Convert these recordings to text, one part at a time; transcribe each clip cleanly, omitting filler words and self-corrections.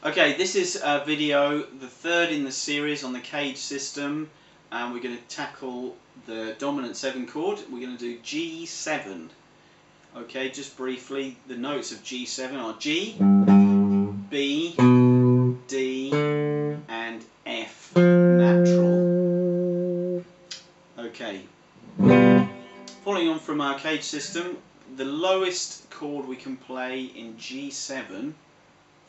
Okay, this is a video, the third in the series on the CAGED system, and we're going to tackle the dominant 7 chord. We're going to do G7. Okay, just briefly, the notes of G7 are G, B, D, and F natural. Okay, following on from our CAGED system, the lowest chord we can play in G7,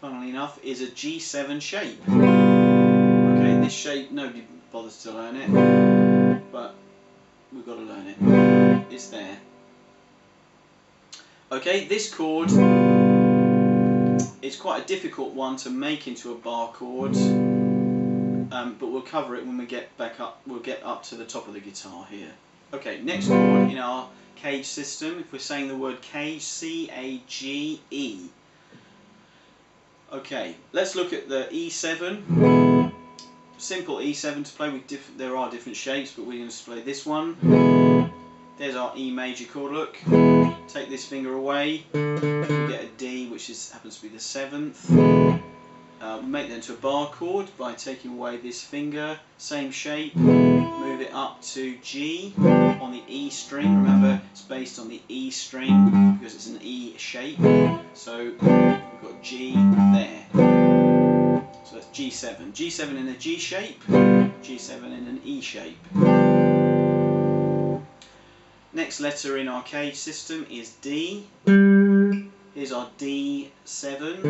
funnily enough, is a G7 shape. Okay, this shape, nobody bothers to learn it, but we've got to learn it. It's there. Okay, this chord is quite a difficult one to make into a bar chord, but we'll cover it when we get back up. We'll get up to the top of the guitar here. Okay, next chord in our CAGED system, if we're saying the word CAGED, C-A-G-E. Okay, let's look at the E7. Simple E7 to play with there are different shapes, but we're going to play this one. There's our E major chord, look. Take this finger away, we get a D, which happens to be the 7th. We make that into a bar chord by taking away this finger, same shape, move it up to G on the E string. Remember, it's based on the E string because it's an E shape. So we've got G there. So that's G7. G7 in a G shape, G7 in an E shape. Next letter in our CAGED system is D. Here's our D7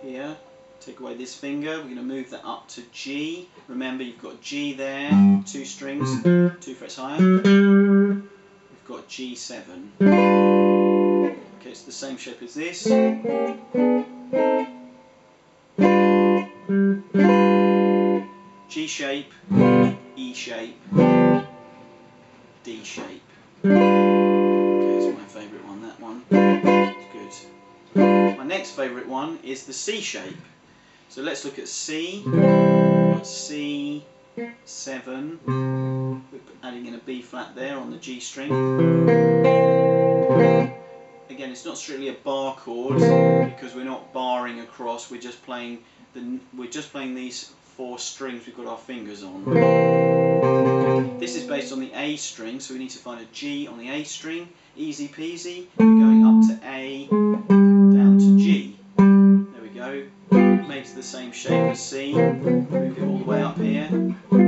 here. Take away this finger, we're going to move that up to G. Remember, you've got G there, 2 strings, 2 frets higher. We've got G7. Okay, it's the same shape as this. G shape, E shape, D shape. Okay, that's my favourite one, that one. It's good. My next favourite one is the C shape. So let's look at C. We've got C7. We're adding in a B flat there on the G string. Again, it's not strictly a bar chord because we're not barring across. We're just playing these 4 strings we've got our fingers on. This is based on the A string, so we need to find a G on the A string. Easy peasy. We're going up to A, down to G. There we go. Makes the same shape as C. Move it all the way up here. Got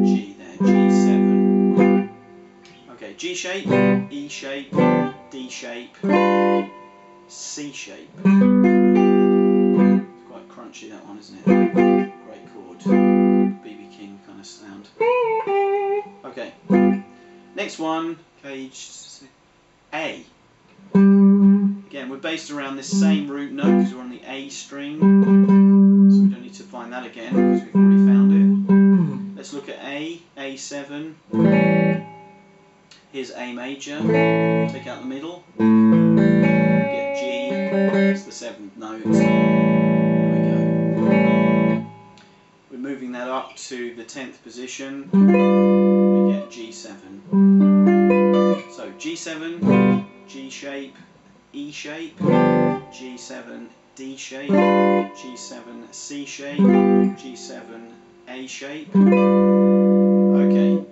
G there, G7. Okay, G shape, E shape, D shape, C shape. It's quite crunchy, that one, isn't it? Great chord. BB King kind of sound. Okay, next one, CAGED A. Again, we're based around this same root note because we're on the A string, so we don't need to find that again because we've already found it. Let's look at A, A7. Here's A major, take out the middle, get G, it's the 7th note. There we go. We're moving that up to the 10th position. Get G7. So G7, G shape, E shape, G7, D shape, G7, C shape, G7, A shape. Okay,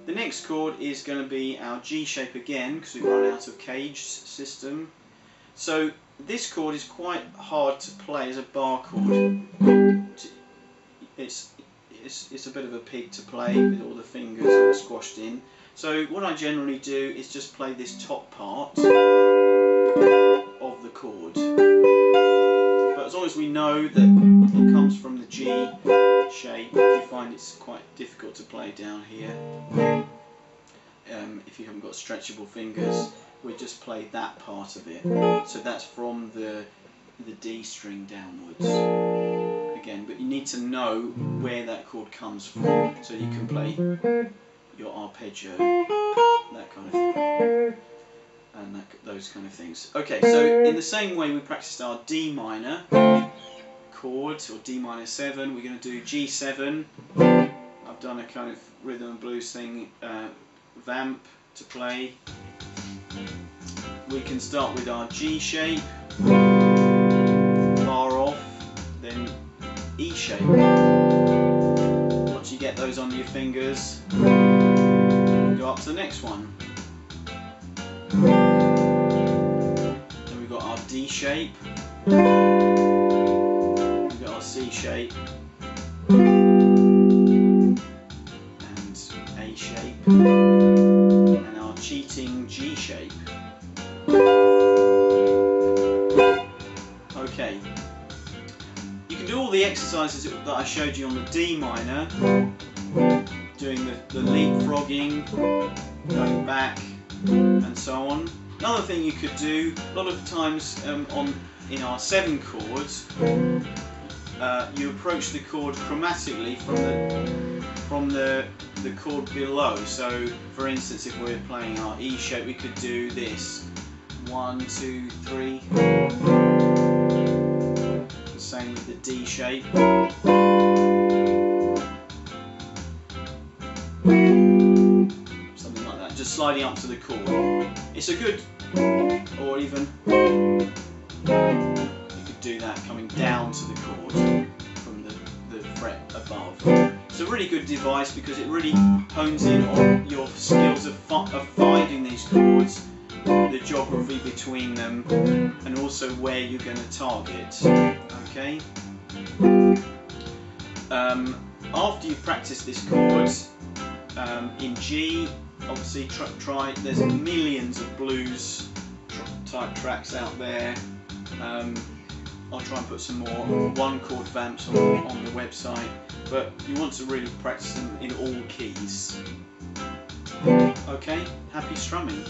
the next chord is going to be our G shape again because we've run out of CAGED system. So this chord is quite hard to play as a bar chord. It's a bit of a pig to play with all the fingers all squashed in. So what I generally do is just play this top part of the chord. But as long as we know that it comes from the G shape, you find it's quite difficult to play down here. If you haven't got stretchable fingers, we just play that part of it. So that's from the D string downwards. Again, but you need to know where that chord comes from so you can play your arpeggio, that kind of thing, and those kind of things. Okay, so in the same way we practiced our D minor chord, or D minor 7, we're going to do G7. I've done a kind of rhythm and blues thing, vamp to play. We can start with our G shape, bar off, shape. Once you get those under your fingers, you go up to the next one. Then we've got our D shape, we've got our C shape, and A shape, and our cheating G shape. Okay, you can do all the exercises that I showed you on the D minor, doing the leapfrogging, going back, and so on. Another thing you could do, a lot of times in our 7 chords, you approach the chord chromatically from the chord below. So, for instance, if we're playing our E shape, we could do this: 1, 2, 3. The same with the D shape. Something like that, just sliding up to the chord. It's a good, or even you could do that coming down to the chord from the fret above. It's a really good device because it really hones in on your skills of finding these chords, the geography between them, and also where you're going to target. Okay. After you've practiced this chord in G, obviously try. There's millions of blues type tracks out there. I'll try and put some more 1-chord vamps on the website, but you want to really practice them in all keys. Okay, happy strumming.